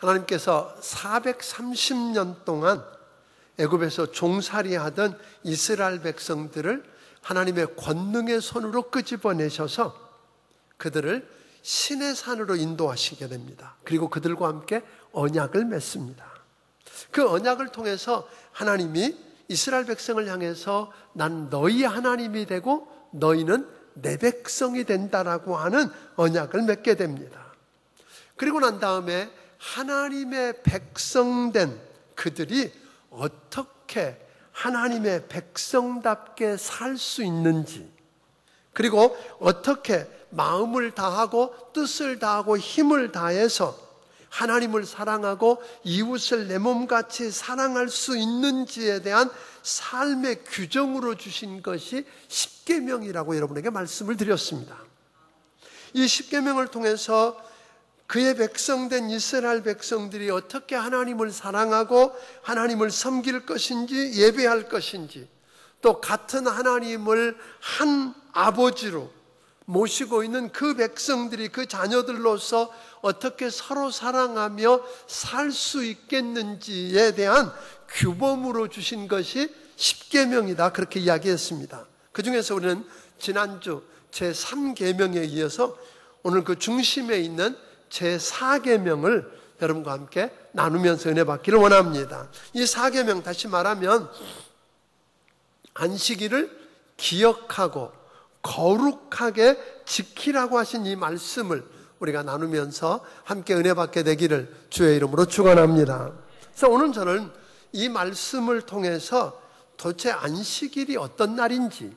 하나님께서 430년 동안 애굽에서 종살이하던 이스라엘 백성들을 하나님의 권능의 손으로 끄집어내셔서 그들을 시내산으로 인도하시게 됩니다. 그리고 그들과 함께 언약을 맺습니다. 그 언약을 통해서 하나님이 이스라엘 백성을 향해서 난 너희 하나님이 되고 너희는 내 백성이 된다라고 하는 언약을 맺게 됩니다. 그리고 난 다음에 하나님의 백성된 그들이 어떻게 하나님의 백성답게 살 수 있는지, 그리고 어떻게 마음을 다하고 뜻을 다하고 힘을 다해서 하나님을 사랑하고 이웃을 내 몸같이 사랑할 수 있는지에 대한 삶의 규정으로 주신 것이 십계명이라고 여러분에게 말씀을 드렸습니다. 이 십계명을 통해서 그의 백성된 이스라엘 백성들이 어떻게 하나님을 사랑하고 하나님을 섬길 것인지, 예배할 것인지, 또 같은 하나님을 한 아버지로 모시고 있는 그 백성들이 그 자녀들로서 어떻게 서로 사랑하며 살 수 있겠는지에 대한 규범으로 주신 것이 십계명이다, 그렇게 이야기했습니다. 그 중에서 우리는 지난주 제3계명에 이어서 오늘 그 중심에 있는 제4계명을 여러분과 함께 나누면서 은혜 받기를 원합니다. 이 4계명, 다시 말하면 안식일을 기억하고 거룩하게 지키라고 하신 이 말씀을 우리가 나누면서 함께 은혜 받게 되기를 주의 이름으로 축원합니다. 그래서 오늘 저는 이 말씀을 통해서 도대체 안식일이 어떤 날인지,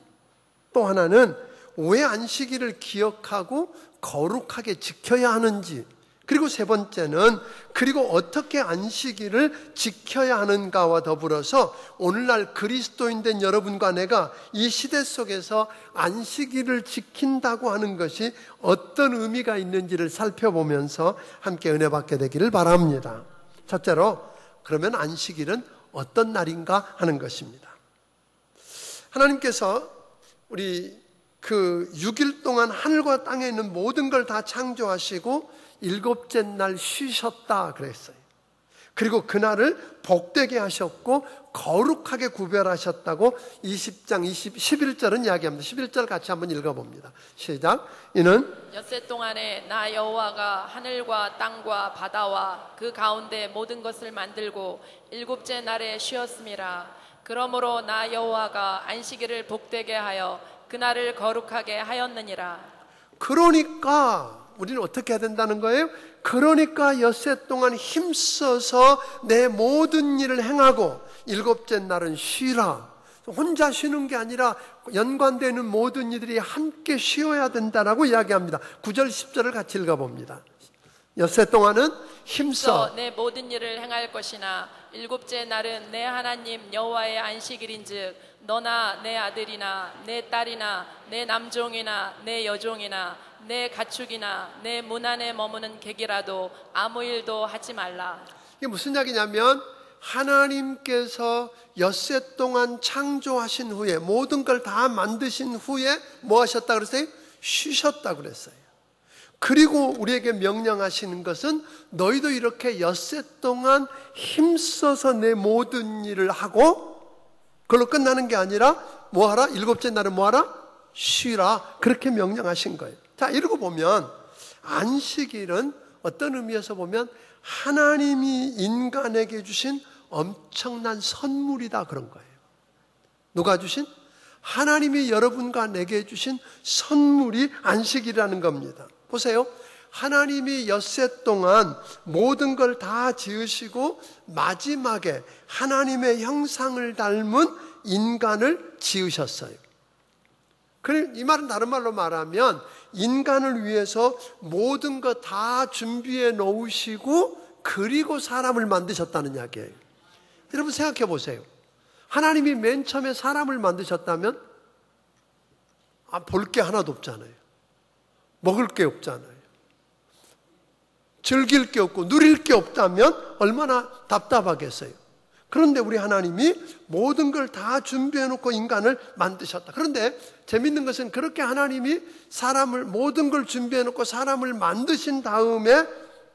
또 하나는 왜 안식일을 기억하고 거룩하게 지켜야 하는지, 그리고 세 번째는 그리고 어떻게 안식일을 지켜야 하는가와 더불어서 오늘날 그리스도인 된 여러분과 내가 이 시대 속에서 안식일을 지킨다고 하는 것이 어떤 의미가 있는지를 살펴보면서 함께 은혜 받게 되기를 바랍니다. 첫째로, 그러면 안식일은 어떤 날인가 하는 것입니다. 하나님께서 우리 그 6일 동안 하늘과 땅에 있는 모든 걸 다 창조하시고 일곱째 날 쉬셨다 그랬어요. 그리고 그날을 복되게 하셨고 거룩하게 구별하셨다고 20장 11절은 이야기합니다. 11절 같이 한번 읽어봅니다. 시작. 이는 엿새 동안에 나 여호와가 하늘과 땅과 바다와 그 가운데 모든 것을 만들고 일곱째 날에 쉬었음이라. 그러므로 나 여호와가 안식일을 복되게 하여 그날을 거룩하게 하였느니라. 그러니까 우리는 어떻게 해야 된다는 거예요? 그러니까 엿새 동안 힘써서 내 모든 일을 행하고 일곱째 날은 쉬라. 혼자 쉬는 게 아니라 연관되는 모든 이들이 함께 쉬어야 된다라고 이야기합니다. 9절 10절을 같이 읽어봅니다. 엿새 동안은 힘써 내 모든 일을 행할 것이나 일곱째 날은 내 하나님 여호와의 안식일인즉 너나 내 아들이나 내 딸이나 내 남종이나 내 여종이나 내 가축이나 내 문 안에 머무는 객이라도 아무 일도 하지 말라. 이게 무슨 이야기냐면 하나님께서 엿새 동안 창조하신 후에 모든 걸 다 만드신 후에 뭐 하셨다 그랬어요? 쉬셨다 그랬어요. 그리고 우리에게 명령하시는 것은 너희도 이렇게 엿새 동안 힘써서 내 모든 일을 하고 그걸로 끝나는 게 아니라 뭐 하라? 일곱째 날은 뭐 하라? 쉬라. 그렇게 명령하신 거예요. 자, 이러고 보면 안식일은 어떤 의미에서 보면 하나님이 인간에게 주신 엄청난 선물이다 그런 거예요. 누가 주신? 하나님이 여러분과 내게 주신 선물이 안식이라는 겁니다. 보세요. 하나님이 엿새 동안 모든 걸 다 지으시고 마지막에 하나님의 형상을 닮은 인간을 지으셨어요. 이 말은 다른 말로 말하면 인간을 위해서 모든 것 다 준비해 놓으시고 그리고 사람을 만드셨다는 이야기예요. 여러분 생각해 보세요. 하나님이 맨 처음에 사람을 만드셨다면 볼 게 하나도 없잖아요. 먹을 게 없잖아요. 즐길 게 없고 누릴 게 없다면 얼마나 답답하겠어요. 그런데 우리 하나님이 모든 걸 다 준비해 놓고 인간을 만드셨다. 그런데 재밌는 것은 그렇게 하나님이 사람을 모든 걸 준비해 놓고 사람을 만드신 다음에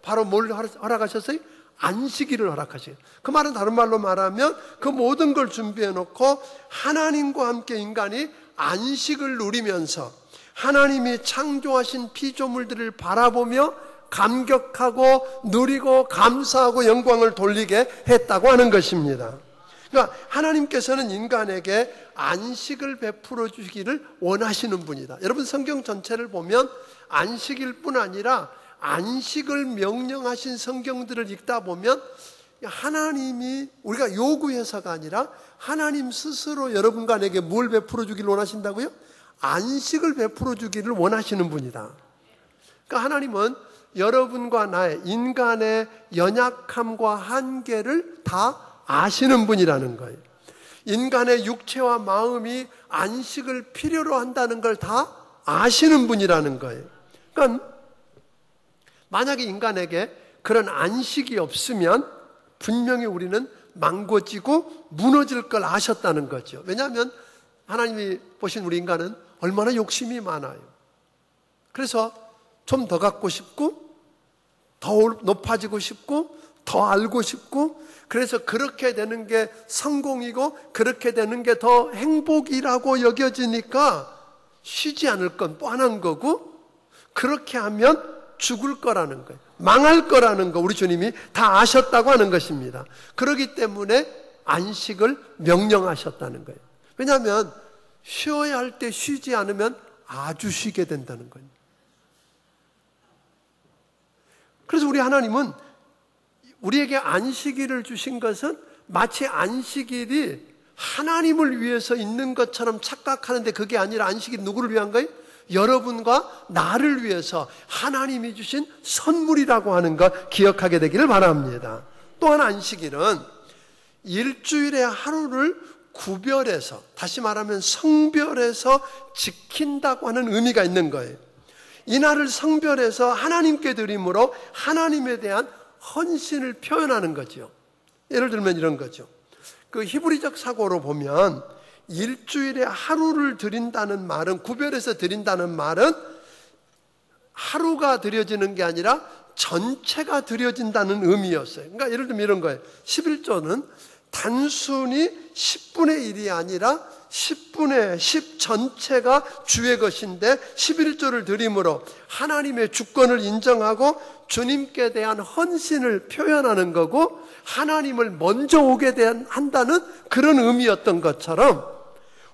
바로 뭘 허락하셨어요? 안식일을 허락하시고, 그 말은 다른 말로 말하면 그 모든 걸 준비해 놓고 하나님과 함께 인간이 안식을 누리면서 하나님이 창조하신 피조물들을 바라보며 감격하고 누리고 감사하고 영광을 돌리게 했다고 하는 것입니다. 그러니까 하나님께서는 인간에게 안식을 베풀어 주시기를 원하시는 분이다. 여러분 성경 전체를 보면 안식일 뿐 아니라 안식을 명령하신 성경들을 읽다 보면 하나님이 우리가 요구해서가 아니라 하나님 스스로 여러분과 내게 뭘 베풀어 주기를 원하신다고요? 안식을 베풀어 주기를 원하시는 분이다. 그러니까 하나님은 여러분과 나의 인간의 연약함과 한계를 다 아시는 분이라는 거예요. 인간의 육체와 마음이 안식을 필요로 한다는 걸 다 아시는 분이라는 거예요. 그러니까 만약에 인간에게 그런 안식이 없으면 분명히 우리는 망고지고 무너질 걸 아셨다는 거죠. 왜냐하면 하나님이 보신 우리 인간은 얼마나 욕심이 많아요. 그래서 좀 더 갖고 싶고 더 높아지고 싶고 더 알고 싶고, 그래서 그렇게 되는 게 성공이고 그렇게 되는 게 더 행복이라고 여겨지니까 쉬지 않을 건 뻔한 거고, 그렇게 하면 죽을 거라는 거예요. 망할 거라는 거 우리 주님이 다 아셨다고 하는 것입니다. 그렇기 때문에 안식을 명령하셨다는 거예요. 왜냐하면 쉬어야 할 때 쉬지 않으면 아주 쉬게 된다는 거예요. 그래서 우리 하나님은 우리에게 안식일을 주신 것은 마치 안식일이 하나님을 위해서 있는 것처럼 착각하는데, 그게 아니라 안식일이 누구를 위한 거예요? 여러분과 나를 위해서 하나님이 주신 선물이라고 하는 것 기억하게 되기를 바랍니다. 또한 안식일은 일주일의 하루를 구별해서, 다시 말하면 성별해서 지킨다고 하는 의미가 있는 거예요. 이날을 성별해서 하나님께 드림으로 하나님에 대한 헌신을 표현하는 거죠. 예를 들면 이런 거죠. 그 히브리적 사고로 보면 일주일에 하루를 드린다는 말은, 구별해서 드린다는 말은 하루가 드려지는 게 아니라 전체가 드려진다는 의미였어요. 그러니까 예를 들면 이런 거예요. 11조는 단순히 10분의 1이 아니라 10분의 10 전체가 주의 것인데 11조를 드림으로 하나님의 주권을 인정하고 주님께 대한 헌신을 표현하는 거고, 하나님을 먼저 오게 한다는 그런 의미였던 것처럼,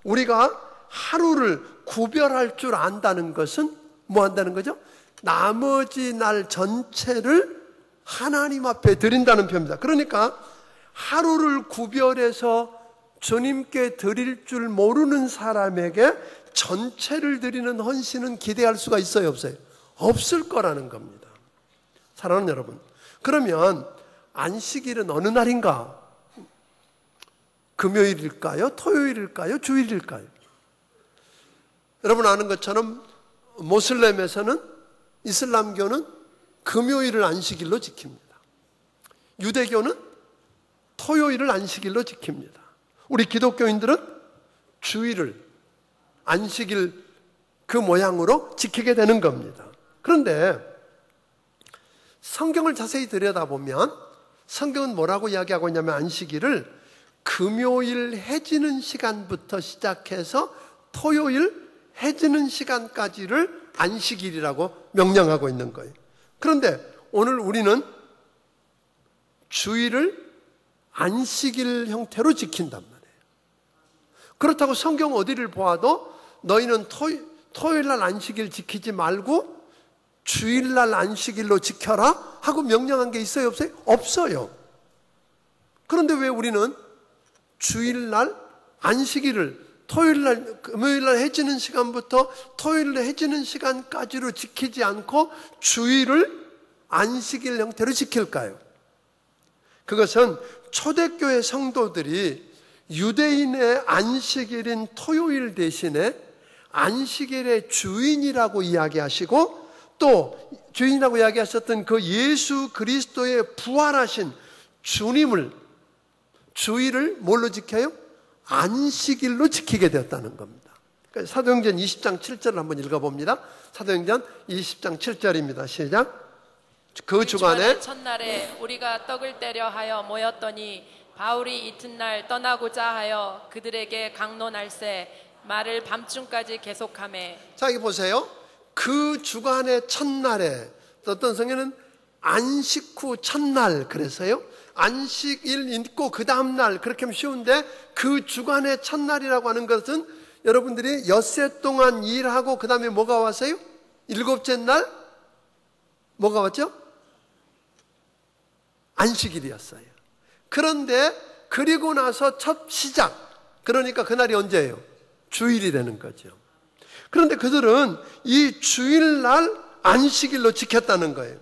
우리가 하루를 구별할 줄 안다는 것은 뭐 한다는 거죠? 나머지 날 전체를 하나님 앞에 드린다는 표현입니다. 그러니까 하루를 구별해서 주님께 드릴 줄 모르는 사람에게 전체를 드리는 헌신은 기대할 수가 있어요, 없어요? 없을 거라는 겁니다. 사랑하는 여러분, 그러면 안식일은 어느 날인가? 금요일일까요? 토요일일까요? 주일일까요? 여러분 아는 것처럼 모슬렘에서는, 이슬람교는 금요일을 안식일로 지킵니다. 유대교는 토요일을 안식일로 지킵니다. 우리 기독교인들은 주일을 안식일 그 모양으로 지키게 되는 겁니다. 그런데 성경을 자세히 들여다보면 성경은 뭐라고 이야기하고 있냐면, 안식일을 금요일 해지는 시간부터 시작해서 토요일 해지는 시간까지를 안식일이라고 명령하고 있는 거예요. 그런데 오늘 우리는 주일을 안식일 형태로 지킨단 말이에요. 그렇다고 성경 어디를 보아도 너희는 토요일날 안식일 지키지 말고 주일날 안식일로 지켜라 하고 명령한 게 있어요, 없어요? 없어요. 그런데 왜 우리는 주일날 안식일을 토요일날, 금요일날 해지는 시간부터 토요일날 해지는 시간까지로 지키지 않고 주일을 안식일 형태로 지킬까요? 그것은 초대교회 성도들이 유대인의 안식일인 토요일 대신에 안식일의 주인이라고 이야기하시고, 또 주인이라고 이야기하셨던 그 예수 그리스도의 부활하신 주님을, 주일을 뭘로 지켜요? 안식일로 지키게 되었다는 겁니다. 그러니까 사도행전 20장 7절을 한번 읽어봅니다. 사도행전 20장 7절입니다. 시작. 그 주간에 첫날에 우리가 떡을 떼려 하여 모였더니 바울이 이튿날 떠나고자 하여 그들에게 강론할세 말을 밤중까지 계속하매. 자, 여기 보세요. 그 주간의 첫날에, 어떤 성경은 안식 후 첫날 그래서요. 안식일 있고 그 다음날 그렇게 하면 쉬운데, 그 주간의 첫날이라고 하는 것은 여러분들이 엿새 동안 일하고 그 다음에 뭐가 왔어요? 일곱째 날 뭐가 왔죠? 안식일이었어요. 그런데 그리고 나서 첫 시작, 그러니까 그날이 언제예요? 주일이 되는 거죠. 그런데 그들은 이 주일날 안식일로 지켰다는 거예요.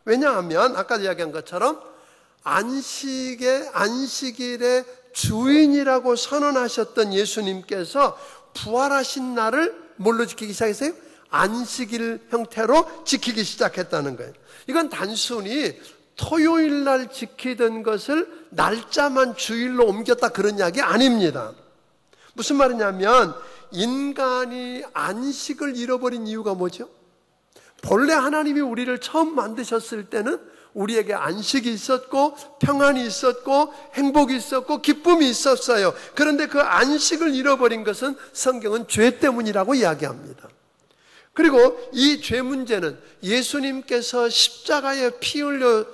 왜냐하면 아까 이야기한 것처럼 안식일의 주인이라고 선언하셨던 예수님께서 부활하신 날을 뭘로 지키기 시작했어요? 안식일 형태로 지키기 시작했다는 거예요. 이건 단순히 토요일 날 지키던 것을 날짜만 주일로 옮겼다 그런 이야기 아닙니다. 무슨 말이냐면 인간이 안식을 잃어버린 이유가 뭐죠? 본래 하나님이 우리를 처음 만드셨을 때는 우리에게 안식이 있었고 평안이 있었고 행복이 있었고 기쁨이 있었어요. 그런데 그 안식을 잃어버린 것은 성경은 죄 때문이라고 이야기합니다. 그리고 이 죄 문제는 예수님께서 십자가에 피 흘려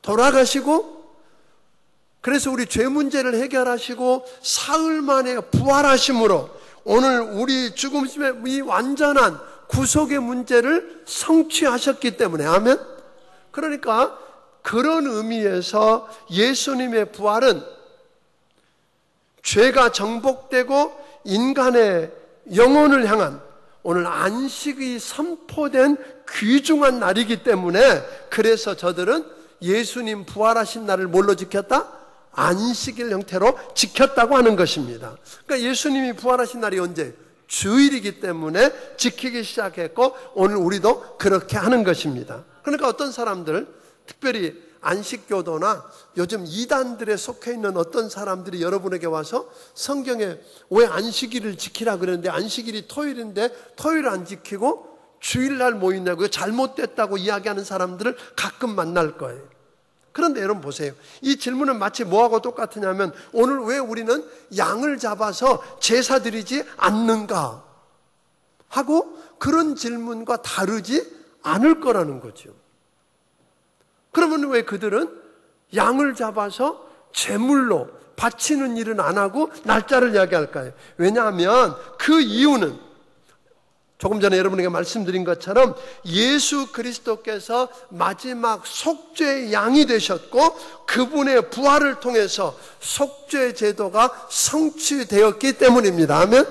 돌아가시고, 그래서 우리 죄 문제를 해결하시고 사흘 만에 부활하심으로 오늘 우리 죽음의 이 완전한 구속의 문제를 성취하셨기 때문에, 아멘. 그러니까 그런 의미에서 예수님의 부활은 죄가 정복되고 인간의 영혼을 향한 오늘 안식이 선포된 귀중한 날이기 때문에, 그래서 저들은 예수님 부활하신 날을 뭘로 지켰다? 안식일 형태로 지켰다고 하는 것입니다. 그러니까 예수님이 부활하신 날이 언제? 주일이기 때문에 지키기 시작했고 오늘 우리도 그렇게 하는 것입니다. 그러니까 어떤 사람들, 특별히 안식교도나 요즘 이단들에 속해 있는 어떤 사람들이 여러분에게 와서 성경에 왜 안식일을 지키라 그러는데 안식일이 토요일인데 토요일 안 지키고 주일날 모이냐고 잘못됐다고 이야기하는 사람들을 가끔 만날 거예요. 그런데 여러분 보세요. 이 질문은 마치 뭐하고 똑같으냐면 오늘 왜 우리는 양을 잡아서 제사 드리지 않는가 하고 그런 질문과 다르지 않을 거라는 거죠. 그러면 왜 그들은 양을 잡아서 제물로 바치는 일은 안 하고 날짜를 이야기할까요? 왜냐하면 그 이유는 조금 전에 여러분에게 말씀드린 것처럼 예수 그리스도께서 마지막 속죄의 양이 되셨고 그분의 부활을 통해서 속죄 제도가 성취되었기 때문입니다. 아멘.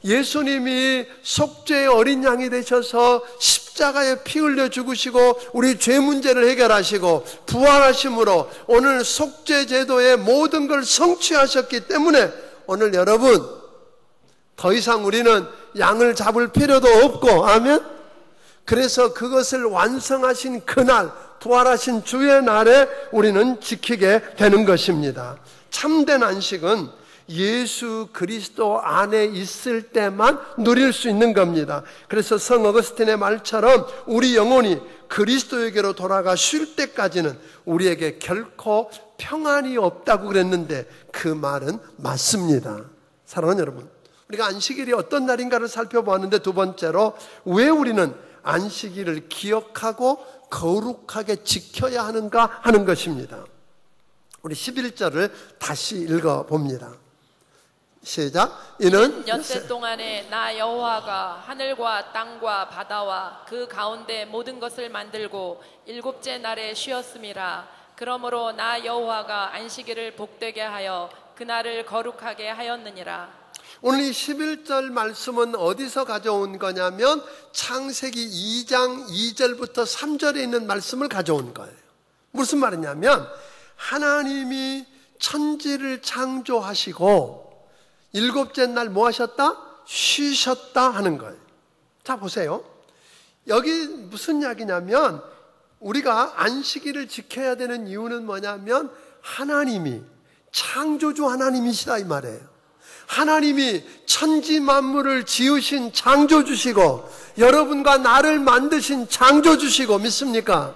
예수님이 속죄의 어린 양이 되셔서 십자가에 피 흘려 죽으시고 우리 죄 문제를 해결하시고 부활하심으로 오늘 속죄 제도의 모든 걸 성취하셨기 때문에 오늘 여러분 더 이상 우리는 양을 잡을 필요도 없고, 아멘. 그래서 그것을 완성하신 그날, 부활하신 주의 날에 우리는 지키게 되는 것입니다. 참된 안식은 예수 그리스도 안에 있을 때만 누릴 수 있는 겁니다. 그래서 성 어거스틴의 말처럼 우리 영혼이 그리스도에게로 돌아가 쉴 때까지는 우리에게 결코 평안이 없다고 그랬는데 그 말은 맞습니다. 사랑하는 여러분, 우리가 안식일이 어떤 날인가를 살펴보았는데 두 번째로 왜 우리는 안식일을 기억하고 거룩하게 지켜야 하는가 하는 것입니다. 우리 11절을 다시 읽어봅니다. 시작. 이는 엿새 동안에 나 여호와가 하늘과 땅과 바다와 그 가운데 모든 것을 만들고 일곱째 날에 쉬었음이라. 그러므로 나 여호와가 안식일을 복되게 하여 그날을 거룩하게 하였느니라. 오늘 이 11절 말씀은 어디서 가져온 거냐면 창세기 2장 2절부터 3절에 있는 말씀을 가져온 거예요. 무슨 말이냐면 하나님이 천지를 창조하시고 일곱째 날 뭐 하셨다? 쉬셨다 하는 거예요. 자 보세요. 여기 무슨 이야기냐면 우리가 안식일을 지켜야 되는 이유는 뭐냐면 하나님이 창조주 하나님이시다 이 말이에요. 하나님이 천지 만물을 지으신 창조주시고 여러분과 나를 만드신 창조주시고, 믿습니까?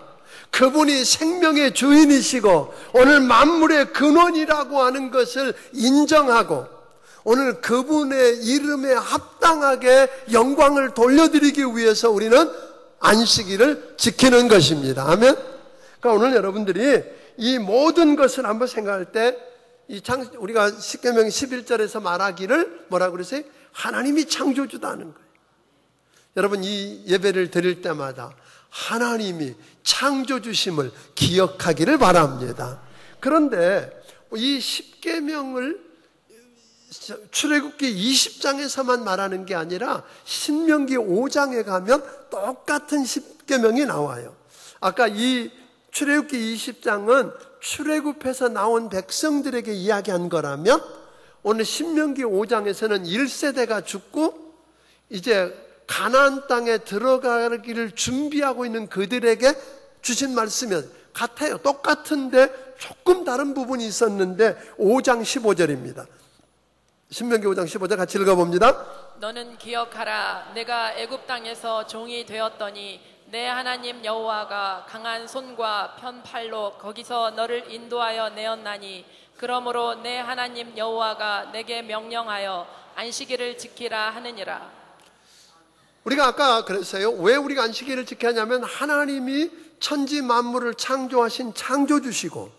그분이 생명의 주인이시고 오늘 만물의 근원이라고 하는 것을 인정하고 오늘 그분의 이름에 합당하게 영광을 돌려드리기 위해서 우리는 안식일을 지키는 것입니다. 아멘. 그러니까 오늘 여러분들이 이 모든 것을 한번 생각할 때 우리가 십계명 11절에서 말하기를 뭐라고 그러세요? 하나님이 창조주다는 거예요. 여러분 이 예배를 드릴 때마다 하나님이 창조주심을 기억하기를 바랍니다. 그런데 이 십계명을 출애굽기 20장에서만 말하는 게 아니라 신명기 5장에 가면 똑같은 십계명이 나와요. 아까 이 출애굽기 20장은 출애굽해서 나온 백성들에게 이야기한 거라면 오늘 신명기 5장에서는 1세대가 죽고 이제 가나안 땅에 들어가기를 준비하고 있는 그들에게 주신 말씀이 같아요. 똑같은데 조금 다른 부분이 있었는데 5장 15절입니다. 신명기 5장 15절 같이 읽어봅니다. 너는 기억하라. 내가 애굽 땅에서 종이 되었더니 내 하나님 여호와가 강한 손과 편팔로 거기서 너를 인도하여 내었나니 그러므로 내 하나님 여호와가 내게 명령하여 안식일을 지키라 하느니라. 우리가 아까 그랬어요. 왜 우리가 안식일을 지켜야 하냐면 하나님이 천지 만물을 창조하신 창조주시고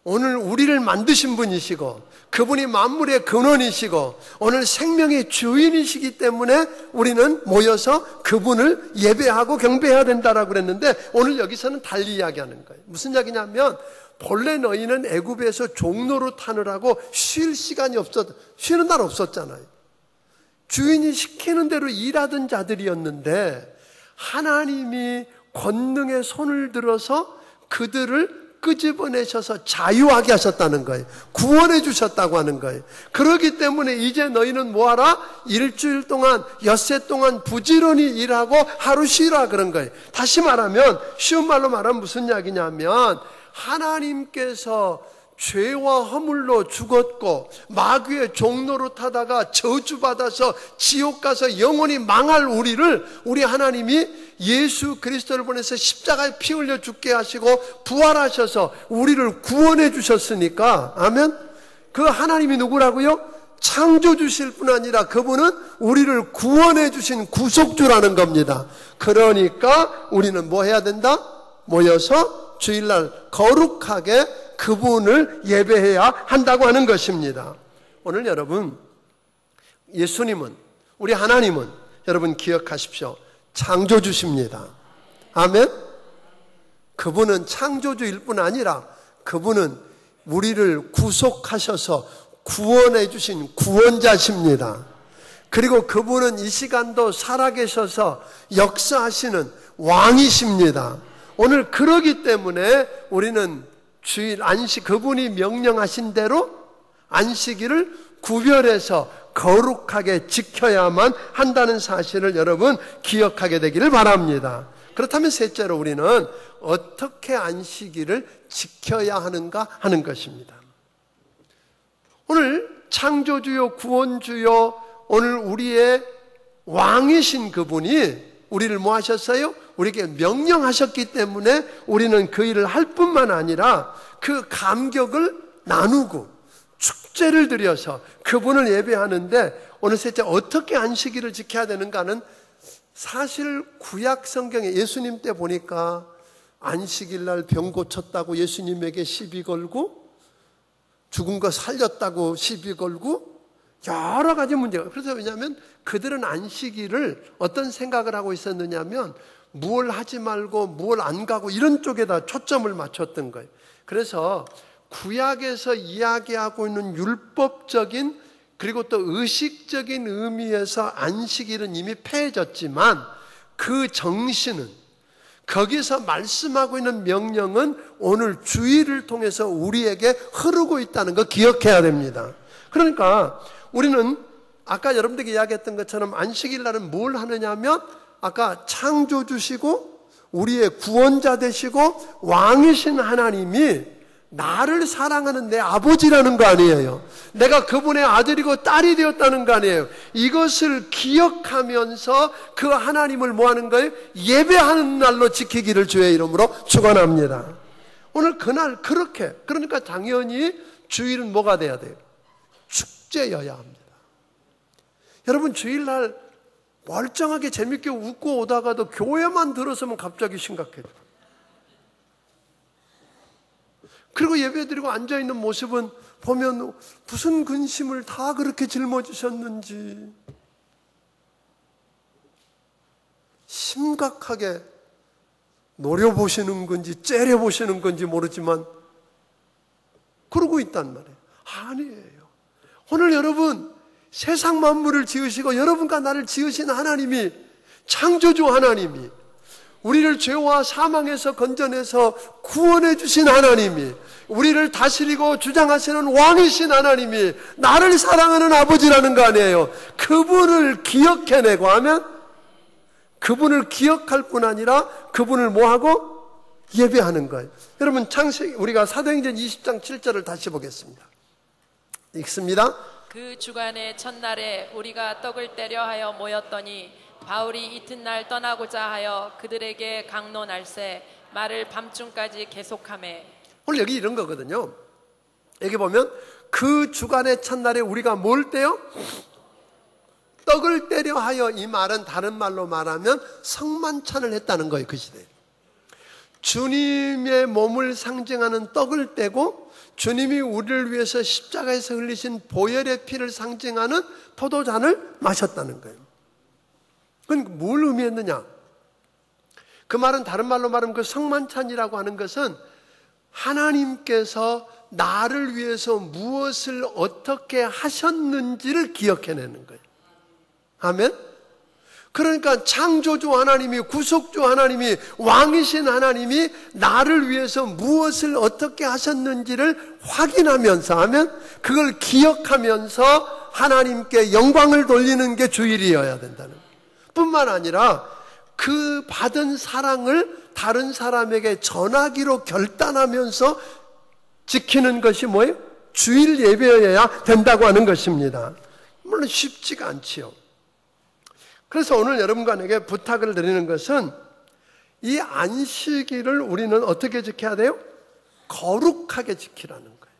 오늘 우리를 만드신 분이시고 그분이 만물의 근원이시고 오늘 생명의 주인이시기 때문에 우리는 모여서 그분을 예배하고 경배해야 된다라고 그랬는데 오늘 여기서는 달리 이야기하는 거예요. 무슨 이야기냐면 본래 너희는 애굽에서 종로로 타느라고 쉴 시간이 쉬는 날 없었잖아요. 주인이 시키는 대로 일하던 자들이었는데 하나님이 권능의 손을 들어서 그들을 끄집어내셔서 자유하게 하셨다는 거예요. 구원해 주셨다고 하는 거예요. 그렇기 때문에 이제 너희는 뭐하라? 일주일 동안 엿새 동안 부지런히 일하고 하루 쉬라 그런 거예요. 다시 말하면 쉬운 말로 말하면 무슨 이야기냐면 하나님께서 죄와 허물로 죽었고 마귀의 종로로 타다가 저주받아서 지옥 가서 영원히 망할 우리 하나님이 예수 그리스도를 보내서 십자가에 피 흘려 죽게 하시고 부활하셔서 우리를 구원해 주셨으니까 아멘. 그 하나님이 누구라고요? 창조주실 뿐 아니라 그분은 우리를 구원해 주신 구속주라는 겁니다. 그러니까 우리는 뭐 해야 된다? 모여서 주일날 거룩하게 그분을 예배해야 한다고 하는 것입니다. 오늘 여러분 예수님은 우리 하나님은 여러분 기억하십시오. 창조주십니다. 아멘. 그분은 창조주일 뿐 아니라 그분은 우리를 구속하셔서 구원해 주신 구원자십니다. 그리고 그분은 이 시간도 살아계셔서 역사하시는 왕이십니다. 오늘 그러기 때문에 우리는 주일 안식 그분이 명령하신 대로 안식일을 구별해서 거룩하게 지켜야만 한다는 사실을 여러분 기억하게 되기를 바랍니다. 그렇다면 셋째로 우리는 어떻게 안식일을 지켜야 하는가 하는 것입니다. 오늘 창조주요 구원주요 오늘 우리의 왕이신 그분이 우리를 뭐 하셨어요? 우리에게 명령하셨기 때문에 우리는 그 일을 할 뿐만 아니라 그 감격을 나누고 축제를 드려서 그분을 예배하는데 오늘 셋째 어떻게 안식일을 지켜야 되는가는 사실 구약 성경에 예수님 때 보니까 안식일 날 병 고쳤다고 예수님에게 시비 걸고 죽은 거 살렸다고 시비 걸고 여러 가지 문제가. 그래서 왜냐하면 그들은 안식일을 어떤 생각을 하고 있었느냐면 무얼 하지 말고 무얼 안 가고 이런 쪽에다 초점을 맞췄던 거예요. 그래서 구약에서 이야기하고 있는 율법적인 그리고 또 의식적인 의미에서 안식일은 이미 폐해졌지만 그 정신은 거기서 말씀하고 있는 명령은 오늘 주일을 통해서 우리에게 흐르고 있다는 거 기억해야 됩니다. 그러니까 우리는 아까 여러분들에게 이야기했던 것처럼 안식일 날은 뭘 하느냐면 아까 창조주시고 우리의 구원자 되시고 왕이신 하나님이 나를 사랑하는 내 아버지라는 거 아니에요. 내가 그분의 아들이고 딸이 되었다는 거 아니에요. 이것을 기억하면서 그 하나님을 뭐 하는 거예요? 예배하는 날로 지키기를 주의 이름으로 축원합니다. 오늘 그날 그렇게, 그러니까 당연히 주일은 뭐가 돼야 돼요? 축제여야 합니다. 여러분, 주일날 멀쩡하게 재밌게 웃고 오다가도 교회만 들어서면 갑자기 심각해져. 그리고 예배드리고 앉아있는 모습은 보면 무슨 근심을 다 그렇게 짊어지셨는지 심각하게 노려보시는 건지 째려보시는 건지 모르지만 그러고 있단 말이에요. 아니에요. 오늘 여러분, 세상 만물을 지으시고 여러분과 나를 지으신 하나님이, 창조주 하나님이, 우리를 죄와 사망에서 건져내서 구원해 주신 하나님이, 우리를 다스리고 주장하시는 왕이신 하나님이 나를 사랑하는 아버지라는 거 아니에요. 그분을 기억해내고 하면, 그분을 기억할 뿐 아니라 그분을 뭐하고? 예배하는 거예요. 여러분, 우리가 사도행전 20장 7절을 다시 보겠습니다. 읽습니다. 그 주간의 첫날에 우리가 떡을 떼려 하여 모였더니 바울이 이튿날 떠나고자 하여 그들에게 강론할세 말을 밤중까지 계속하매. 오늘 여기 이런 거거든요. 여기 보면 그 주간의 첫날에 우리가 뭘 떼요? 떡을 떼려 하여, 이 말은 다른 말로 말하면 성만찬을 했다는 거예요. 그 시대에 주님의 몸을 상징하는 떡을 떼고 주님이 우리를 위해서 십자가에서 흘리신 보혈의 피를 상징하는 포도잔을 마셨다는 거예요. 그건 뭘 의미했느냐? 그 말은 다른 말로 말하면 그 성만찬이라고 하는 것은 하나님께서 나를 위해서 무엇을 어떻게 하셨는지를 기억해내는 거예요. 아멘? 그러니까 창조주 하나님이, 구속주 하나님이, 왕이신 하나님이 나를 위해서 무엇을 어떻게 하셨는지를 확인하면서 하면, 그걸 기억하면서 하나님께 영광을 돌리는 게 주일이어야 된다는 거예요. 뿐만 아니라 그 받은 사랑을 다른 사람에게 전하기로 결단하면서 지키는 것이 뭐예요? 주일 예배여야 된다고 하는 것입니다. 물론 쉽지가 않지요. 그래서 오늘 여러분과 내게 부탁을 드리는 것은 이 안식일을 우리는 어떻게 지켜야 돼요? 거룩하게 지키라는 거예요.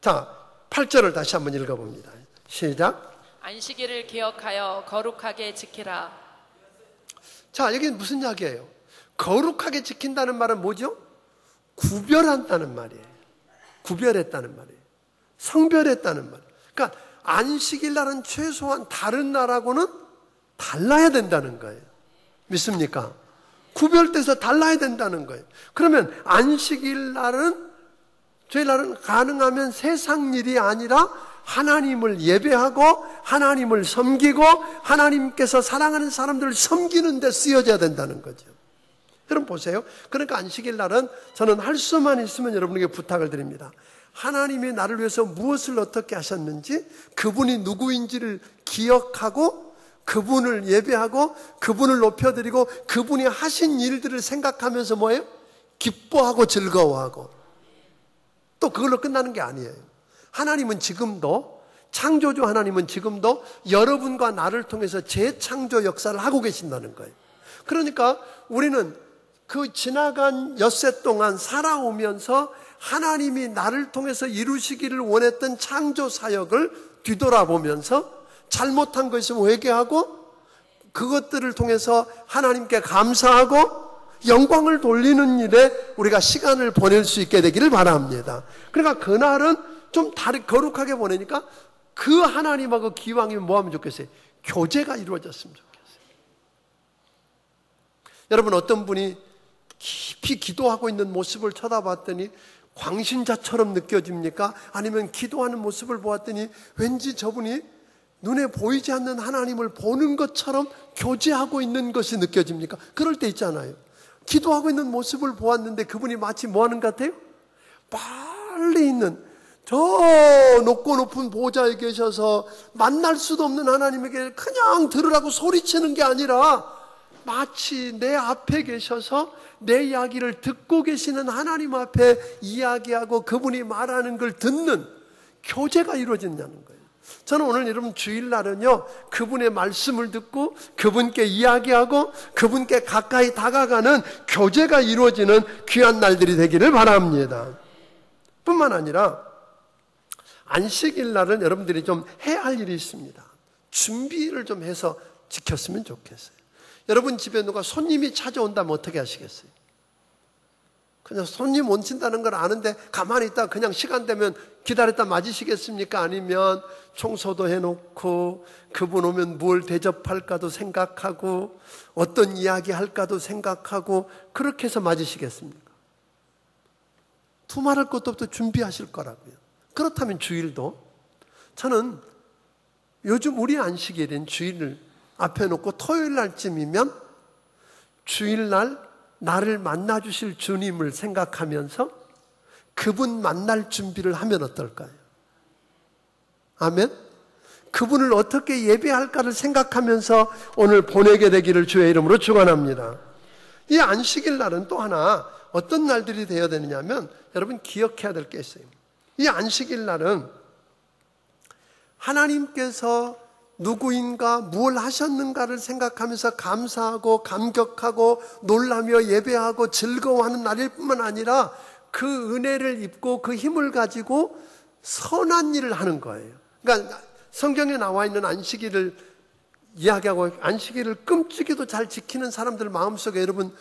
자, 8절을 다시 한번 읽어봅니다. 시작. 안식일을 기억하여 거룩하게 지키라. 자, 여기 무슨 이야기예요? 거룩하게 지킨다는 말은 뭐죠? 구별한다는 말이에요. 구별했다는 말이에요. 성별했다는 말이에요. 그러니까 안식일 날은 최소한 다른 날하고는 달라야 된다는 거예요. 믿습니까? 구별돼서 달라야 된다는 거예요. 그러면 안식일 날은, 주일날은 가능하면 세상 일이 아니라 하나님을 예배하고 하나님을 섬기고 하나님께서 사랑하는 사람들을 섬기는 데 쓰여져야 된다는 거죠. 여러분 보세요. 그러니까 안식일 날은 저는 할 수만 있으면 여러분에게 부탁을 드립니다. 하나님이 나를 위해서 무엇을 어떻게 하셨는지, 그분이 누구인지를 기억하고 그분을 예배하고 그분을 높여드리고 그분이 하신 일들을 생각하면서 뭐예요? 기뻐하고 즐거워하고. 또 그걸로 끝나는 게 아니에요. 하나님은 지금도, 창조주 하나님은 지금도 여러분과 나를 통해서 재창조 역사를 하고 계신다는 거예요. 그러니까 우리는 그 지나간 엿새 동안 살아오면서 하나님이 나를 통해서 이루시기를 원했던 창조 사역을 뒤돌아보면서 잘못한 거 있으면 회개하고 그것들을 통해서 하나님께 감사하고 영광을 돌리는 일에 우리가 시간을 보낼 수 있게 되기를 바랍니다. 그러니까 그날은 좀 거룩하게 보내니까 그 하나님하고 기왕이 뭐 하면 좋겠어요? 교제가 이루어졌으면 좋겠어요. 여러분, 어떤 분이 깊이 기도하고 있는 모습을 쳐다봤더니 광신자처럼 느껴집니까? 아니면 기도하는 모습을 보았더니 왠지 저분이 눈에 보이지 않는 하나님을 보는 것처럼 교제하고 있는 것이 느껴집니까? 그럴 때 있잖아요. 기도하고 있는 모습을 보았는데 그분이 마치 뭐 하는 것 같아요? 빨리 있는 저 높고 높은 보좌에 계셔서 만날 수도 없는 하나님에게 그냥 들으라고 소리치는 게 아니라 마치 내 앞에 계셔서 내 이야기를 듣고 계시는 하나님 앞에 이야기하고 그분이 말하는 걸 듣는 교제가 이루어진다는 거예요. 저는 오늘 여러분 주일날은요, 그분의 말씀을 듣고 그분께 이야기하고 그분께 가까이 다가가는 교제가 이루어지는 귀한 날들이 되기를 바랍니다. 뿐만 아니라 안식일 날은 여러분들이 좀 해야 할 일이 있습니다. 준비를 좀 해서 지켰으면 좋겠어요. 여러분 집에 누가 손님이 찾아온다면 어떻게 하시겠어요? 그냥 손님 온친다는 걸 아는데 가만히 있다 그냥 시간 되면 기다렸다 맞으시겠습니까? 아니면 청소도 해놓고 그분 오면 뭘 대접할까도 생각하고 어떤 이야기 할까도 생각하고 그렇게 해서 맞으시겠습니까? 두말할 것도 없도 준비하실 거라고요. 그렇다면 주일도 저는 요즘 우리 안식일인 주일을 앞에 놓고 토요일 날쯤이면 주일날 나를 만나주실 주님을 생각하면서 그분 만날 준비를 하면 어떨까요? 아멘? 그분을 어떻게 예배할까를 생각하면서 오늘 보내게 되기를 주의 이름으로 축원합니다. 이 안식일 날은 또 하나 어떤 날들이 되어야 되느냐면 여러분 기억해야 될 게 있어요. 이 안식일 날은 하나님께서 누구인가 무엇을 하셨는가를 생각하면서 감사하고 감격하고 놀라며 예배하고 즐거워하는 날일 뿐만 아니라 그 은혜를 입고 그 힘을 가지고 선한 일을 하는 거예요. 그러니까 성경에 나와 있는 안식일을 이야기하고 안식일을 끔찍이도 잘 지키는 사람들 마음속에 여러분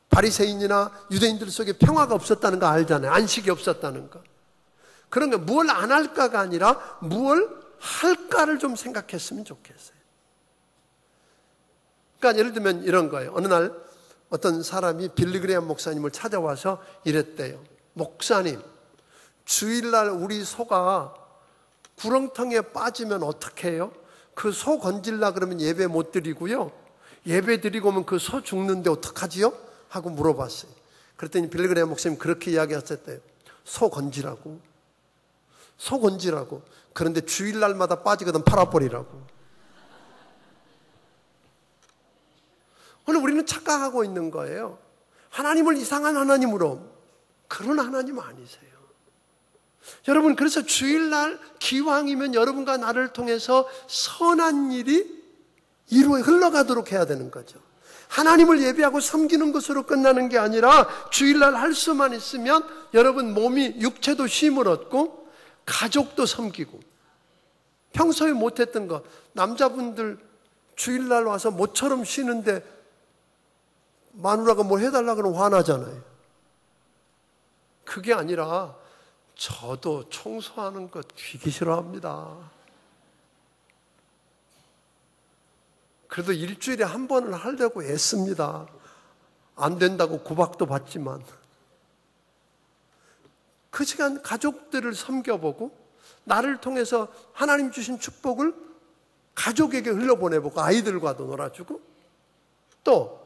바리새인이나 유대인들 속에 평화가 없었다는 거 알잖아요. 안식이 없었다는 거. 그런 거 뭘 안 할까가 아니라 뭘 할까를 좀 생각했으면 좋겠어요. 그러니까 예를 들면 이런 거예요. 어느 날 어떤 사람이 빌리그레암 목사님을 찾아와서 이랬대요. 목사님, 주일날 우리 소가 구렁텅이에 빠지면 어떻게 해요? 그 소 건질라 그러면 예배 못 드리고요. 예배 드리고 오면 그 소 죽는데 어떡하지요? 하고 물어봤어요. 그랬더니 빌리그레암 목사님 그렇게 이야기하셨대요. 소 건지라고. 소 건지라고. 그런데 주일날마다 빠지거든 팔아버리라고. 오늘 우리는 착각하고 있는 거예요. 하나님을 이상한 하나님으로. 그런 하나님 아니세요. 여러분 그래서 주일날 기왕이면 여러분과 나를 통해서 선한 일이 흘러가도록 해야 되는 거죠. 하나님을 예배하고 섬기는 것으로 끝나는 게 아니라 주일날 할 수만 있으면 여러분 몸이 육체도 쉼을 얻고 가족도 섬기고 평소에 못했던 것 남자분들 주일날 와서 모처럼 쉬는데 마누라가 뭘 해달라 그러면 화나잖아요. 그게 아니라 저도 청소하는 것 되게 싫어합니다. 그래도 일주일에 한 번은 하려고 애씁니다. 안 된다고 구박도 받지만 그 시간 가족들을 섬겨보고 나를 통해서 하나님 주신 축복을 가족에게 흘려보내보고 아이들과도 놀아주고 또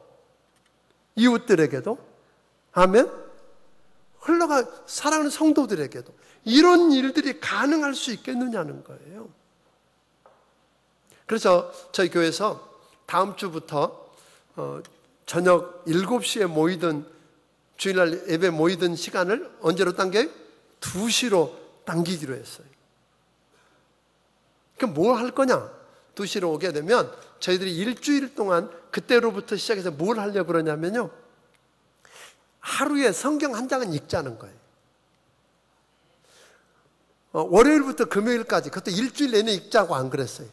이웃들에게도 아멘 흘러가 사랑하는 성도들에게도 이런 일들이 가능할 수 있겠느냐는 거예요. 그래서 저희 교회에서 다음 주부터 저녁 7시에 모이던 주일날 예배 모이던 시간을 언제로 당겨요? 2시로 당기기로 했어요. 그럼 뭘 할 거냐? 2시로 오게 되면 저희들이 일주일 동안 그때로부터 시작해서 뭘 하려고 그러냐면요. 하루에 성경 한 장은 읽자는 거예요. 월요일부터 금요일까지 그것도 일주일 내내 읽자고 안 그랬어요.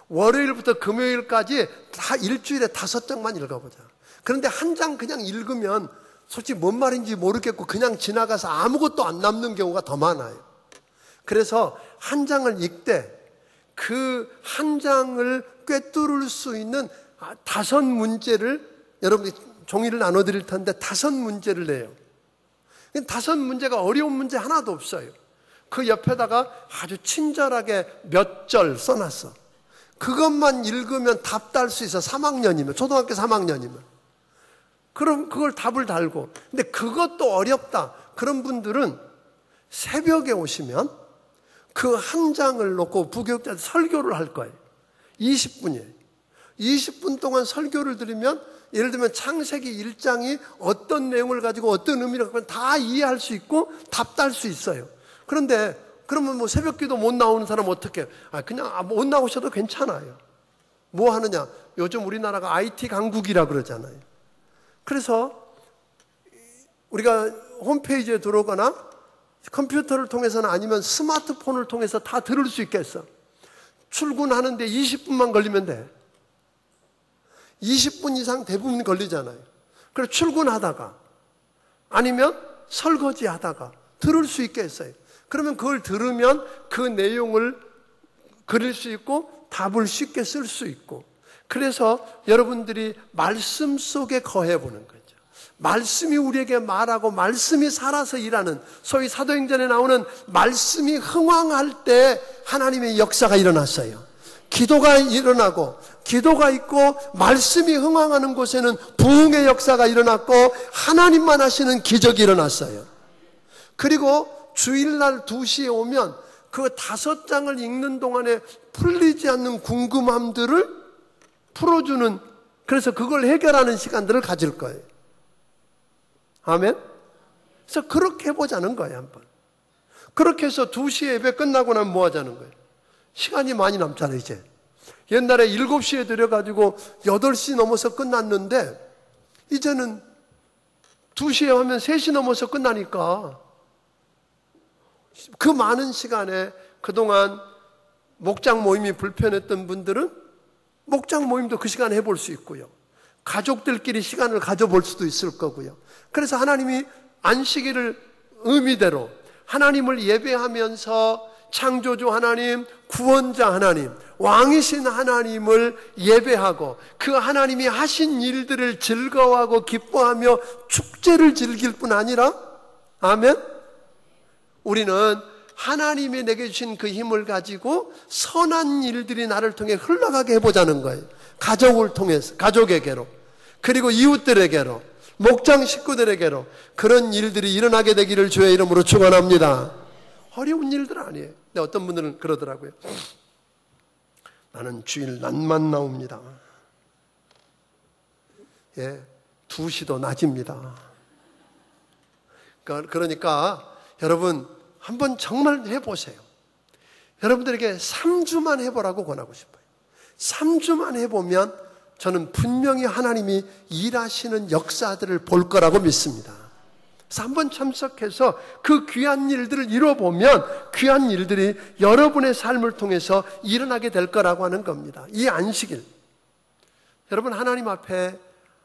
월요일부터 금요일까지 다 일주일에 5장만 읽어보자. 그런데 한 장 그냥 읽으면 솔직히 뭔 말인지 모르겠고 그냥 지나가서 아무것도 안 남는 경우가 더 많아요. 그래서 한 장을 읽되 그 한 장을 꿰뚫을 수 있는 5문제를 여러분이 종이를 나눠드릴 텐데 5문제를 내요. 5문제가 어려운 문제 하나도 없어요. 그 옆에다가 아주 친절하게 몇 절 써놨어. 그것만 읽으면 답 달 수 있어. 3학년이면 초등학교 3학년이면 그럼 그걸 답을 달고 근데 그것도 어렵다 그런 분들은 새벽에 오시면 그 한 장을 놓고 부교육자한테 설교를 할 거예요. 20분이에요 20분 동안 설교를 들으면 예를 들면 창세기 1장이 어떤 내용을 가지고 어떤 의미를 갖고 다 이해할 수 있고 답도 할 수 있어요. 그런데 그러면 뭐 새벽기도 못 나오는 사람 어떻게 해요? 그냥 못 나오셔도 괜찮아요. 뭐 하느냐? 요즘 우리나라가 IT 강국이라 그러잖아요. 그래서 우리가 홈페이지에 들어오거나 컴퓨터를 통해서는 아니면 스마트폰을 통해서 다 들을 수 있겠어. 출근하는데 20분만 걸리면 돼. 20분 이상 대부분 걸리잖아요. 그래서 출근하다가 아니면 설거지하다가 들을 수 있게 했어요. 그러면 그걸 들으면 그 내용을 그릴 수 있고 답을 쉽게 쓸 수 있고, 그래서 여러분들이 말씀 속에 거해보는 거죠. 말씀이 우리에게 말하고 말씀이 살아서 일하는, 소위 사도행전에 나오는 말씀이 흥황할 때 하나님의 역사가 일어났어요. 기도가 일어나고 기도가 있고 말씀이 흥황하는 곳에는 부흥의 역사가 일어났고 하나님만 하시는 기적이 일어났어요. 그리고 주일날 2시에 오면 그 5장을 읽는 동안에 풀리지 않는 궁금함들을 풀어주는, 그래서 그걸 해결하는 시간들을 가질 거예요. 아멘? 그래서 그렇게 해보자는 거예요, 한번. 그렇게 해서 2시에 예배 끝나고 나면 뭐 하자는 거예요? 시간이 많이 남잖아요, 이제. 옛날에 7시에 들여가지고 8시 넘어서 끝났는데, 이제는 2시에 하면 3시 넘어서 끝나니까, 그 많은 시간에 그동안 목장 모임이 불편했던 분들은 목장 모임도 그 시간에 해볼 수 있고요. 가족들끼리 시간을 가져볼 수도 있을 거고요. 그래서 하나님이 안식일을 의미대로 하나님을 예배하면서 창조주 하나님, 구원자 하나님, 왕이신 하나님을 예배하고 그 하나님이 하신 일들을 즐거워하고 기뻐하며 축제를 즐길 뿐 아니라, 아멘? 우리는 하나님이 내게 주신 그 힘을 가지고 선한 일들이 나를 통해 흘러가게 해보자는 거예요. 가족을 통해서, 가족에게로, 그리고 이웃들에게로, 목장 식구들에게로 그런 일들이 일어나게 되기를 주의 이름으로 축원합니다. 어려운 일들 아니에요. 근데 어떤 분들은 그러더라고요. 나는 주일 낮만 나옵니다. 예, 2시도 낮입니다. 그러니까 여러분 한번 정말 해보세요. 여러분들에게 3주만 해보라고 권하고 싶어요. 3주만 해보면 저는 분명히 하나님이 일하시는 역사들을 볼 거라고 믿습니다. 그래서 한번 참석해서 그 귀한 일들을 이뤄보면 귀한 일들이 여러분의 삶을 통해서 일어나게 될 거라고 하는 겁니다. 이 안식일, 여러분 하나님 앞에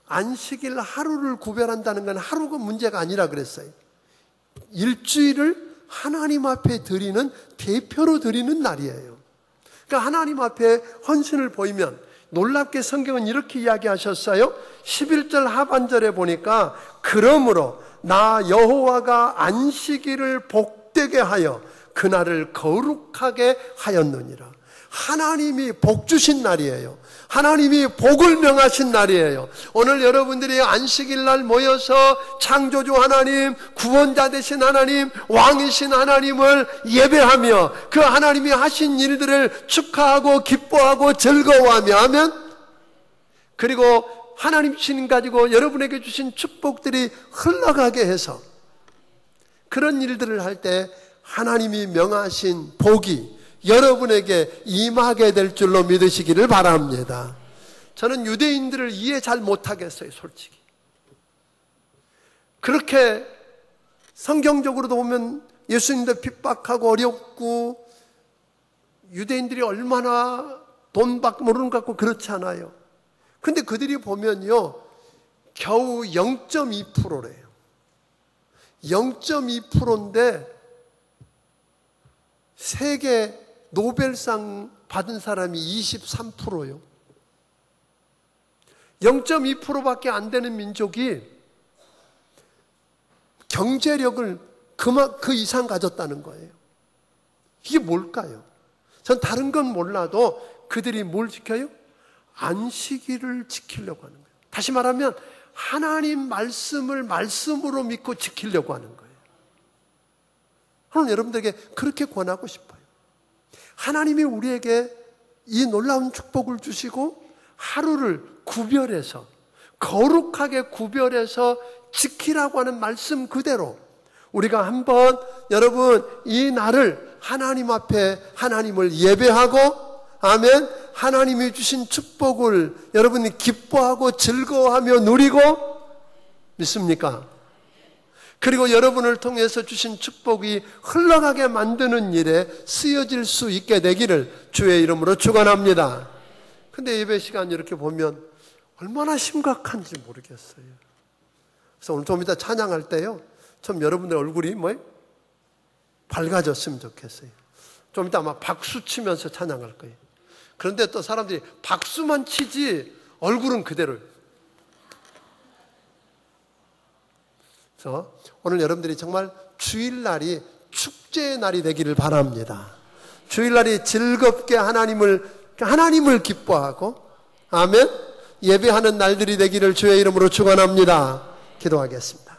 안식일 하루를 구별한다는 건 하루가 문제가 아니라 그랬어요. 일주일을 하나님 앞에 드리는, 대표로 드리는 날이에요. 그러니까 하나님 앞에 헌신을 보이면, 놀랍게 성경은 이렇게 이야기하셨어요. 11절 하반절에 보니까 그러므로 나 여호와가 안식일을 복되게 하여 그날을 거룩하게 하였느니라. 하나님이 복 주신 날이에요. 하나님이 복을 명하신 날이에요. 오늘 여러분들이 안식일 날 모여서 창조주 하나님, 구원자 되신 하나님, 왕이신 하나님을 예배하며 그 하나님이 하신 일들을 축하하고 기뻐하고 즐거워하며 하면, 그리고 하나님 신 가지고 여러분에게 주신 축복들이 흘러가게 해서 그런 일들을 할 때 하나님이 명하신 복이 여러분에게 임하게 될 줄로 믿으시기를 바랍니다. 저는 유대인들을 이해 잘 못하겠어요, 솔직히. 그렇게 성경적으로도 보면 예수님도 핍박하고 어렵고 유대인들이 얼마나 돈밖에 모르는 것 같고 그렇지 않아요. 근데 그들이 보면요, 겨우 0.2%래요. 0.2%인데 세계 노벨상 받은 사람이 23%요. 0.2%밖에 안 되는 민족이 경제력을 그 이상 가졌다는 거예요. 이게 뭘까요? 전 다른 건 몰라도 그들이 뭘 지켜요? 안식일을 지키려고 하는 거예요. 다시 말하면 하나님 말씀을 말씀으로 믿고 지키려고 하는 거예요. 오늘 여러분들에게 그렇게 권하고 싶어요. 하나님이 우리에게 이 놀라운 축복을 주시고 하루를 구별해서 거룩하게 구별해서 지키라고 하는 말씀 그대로 우리가 한번 여러분 이 날을 하나님 앞에 하나님을 예배하고 아멘 하나님이 주신 축복을 여러분이 기뻐하고 즐거워하며 누리고 믿습니까? 그리고 여러분을 통해서 주신 축복이 흘러가게 만드는 일에 쓰여질 수 있게 되기를 주의 이름으로 축원합니다. 근데 예배 시간 이렇게 보면 얼마나 심각한지 모르겠어요. 그래서 오늘 좀 이따 찬양할 때요, 좀 여러분들 얼굴이 밝아졌으면 좋겠어요. 좀 이따 아마 박수 치면서 찬양할 거예요. 그런데 또 사람들이 박수만 치지 얼굴은 그대로예요. 그래서 오늘 여러분들이 정말 주일날이 축제의 날이 되기를 바랍니다. 주일날이 즐겁게 하나님을 기뻐하고 아멘 예배하는 날들이 되기를 주의 이름으로 축원합니다. 기도하겠습니다.